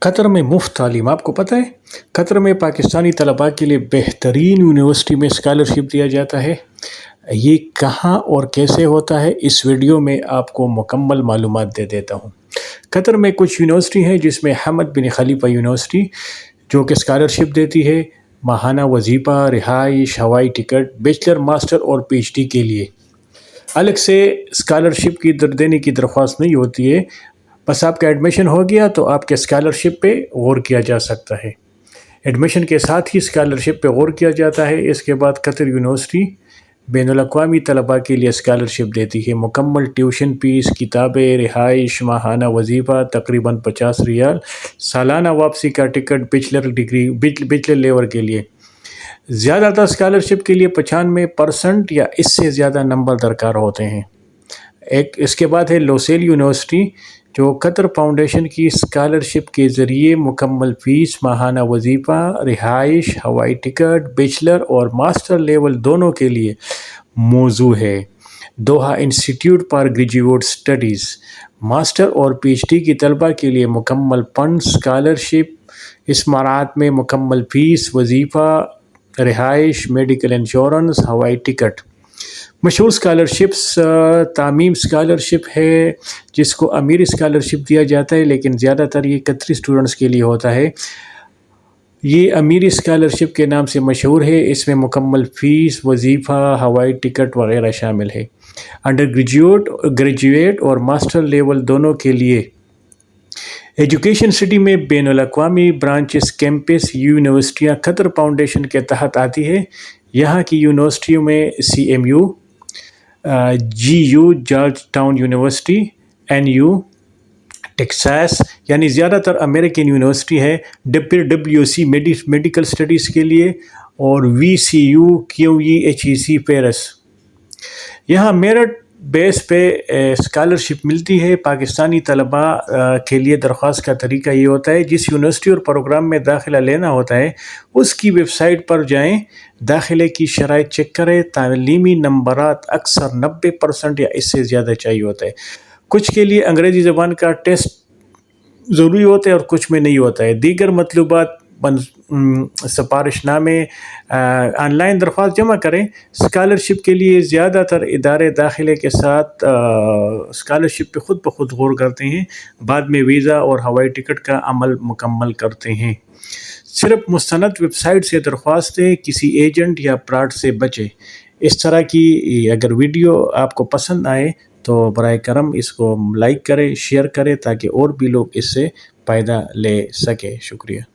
قطر میں مفت تعلیم، آپ کو پتہ ہے قطر میں پاکستانی طلباء کے لیے بہترین یونیورسٹی میں اسکالرشپ دیا جاتا ہے۔ یہ کہاں اور کیسے ہوتا ہے، اس ویڈیو میں آپ کو مکمل معلومات دے دیتا ہوں۔ قطر میں کچھ یونیورسٹی ہیں جس میں حمد بن خلیفہ یونیورسٹی جو کہ اسکالرشپ دیتی ہے، ماہانہ وظیفہ، رہائش، ہوائی ٹکٹ، بیچلر، ماسٹر اور پی ایچ ڈی کے لیے الگ سے اسکالرشپ کی دینے کی درخواست نہیں ہوتی ہے۔ بس آپ کا ایڈمیشن ہو گیا تو آپ کے اسکالرشپ پہ غور کیا جا سکتا ہے۔ ایڈمیشن کے ساتھ ہی اسکالرشپ پہ غور کیا جاتا ہے۔ اس کے بعد قطر یونیورسٹی بین الاقوامی طلباء کے لیے اسکالرشپ دیتی ہے۔ مکمل ٹیوشن فیس، کتابیں، رہائش، ماہانہ وظیفہ تقریباً 50 ریال، سالانہ واپسی کا ticket, bachelor degree, bachelor level کے لیے زیادہ تر اسکالرشپ کے لیے 95% یا اس سے زیادہ نمبر درکار ہوتے ہیں۔ اس کے بعد ہے لوسیل یونیورسٹی جو قطر فاؤنڈیشن کی اسکالرشپ کے ذریعے مکمل فیس، ماہانہ وظیفہ، رہائش، ہوائی ٹکٹ، بیچلر اور ماسٹر لیول دونوں کے لیے موزوں ہے۔ Doha institute for graduate studies master اور پی ایچ ڈی کی طلباء کے لیے مکمل فنڈ اسکالرشپ، اس مراعات میں مکمل فیس، وظیفہ، رہائش، میڈیکل انشورنس، ہوائی ٹکٹ۔ مشہور اسکالرشپس تعمیم اسکالرشپ ہے جس کو امیر اسکالرشپ دیا جاتا ہے، لیکن زیادہ تر یہ قطری اسٹوڈنٹس کے لیے ہوتا ہے۔ یہ امیر اسکالرشپ کے نام سے مشہور ہے۔ اس میں مکمل فیس، وظیفہ، ہوائی ٹکٹ وغیرہ شامل ہے۔ انڈر گریجویٹ اور ماسٹر لیول دونوں کے لیے ایجوکیشن سٹی میں بین الاقوامی برانچز کیمپس یونیورسٹیاں قطر فاؤنڈیشن کے تحت آتی ہے۔ یہاں کی یونیورسٹیوں میں C M U, G U Georgetown university, N U Texas یعنی زیادہ تر امریکن یونیورسٹی ہے، ڈبلیو سی میڈیکل اسٹڈیز کے لیے، اور V C U, Q E H E C Paris. یہاں میرٹ بیس پہ اسکالرشپ ملتی ہے۔ پاکستانی طلباء کے لیے درخواست کا طریقہ یہ ہوتا ہے، جس یونیورسٹی اور پروگرام میں داخلہ لینا ہوتا ہے اس کی ویب سائٹ پر جائیں، داخلے کی شرائط چیک کریں۔ تعلیمی نمبرات اکثر 90% یا اس سے زیادہ چاہیے ہوتا ہے۔ کچھ کے لیے انگریزی زبان کا ٹیسٹ ضروری ہوتا ہے اور کچھ میں نہیں ہوتا ہے۔ دیگر مطلوبات سفارش نامے، آن لائن درخواست جمع کریں۔ اسکالرشپ کے لیے زیادہ تر ادارے داخلے کے ساتھ اسکالرشپ پہ خود بخود غور کرتے ہیں، بعد میں ویزا اور ہوائی ٹکٹ کا عمل مکمل کرتے ہیں۔ صرف مستند ویب سائٹ سے درخواست دیں، کسی ایجنٹ یا فراڈ سے بچیں۔ اس طرح کی اگر ویڈیو آپ کو پسند آئے تو برائے کرم اس کو لائک کریں، شیئر کریں تاکہ اور بھی لوگ اس سے فائدہ لے سکیں۔ شکریہ۔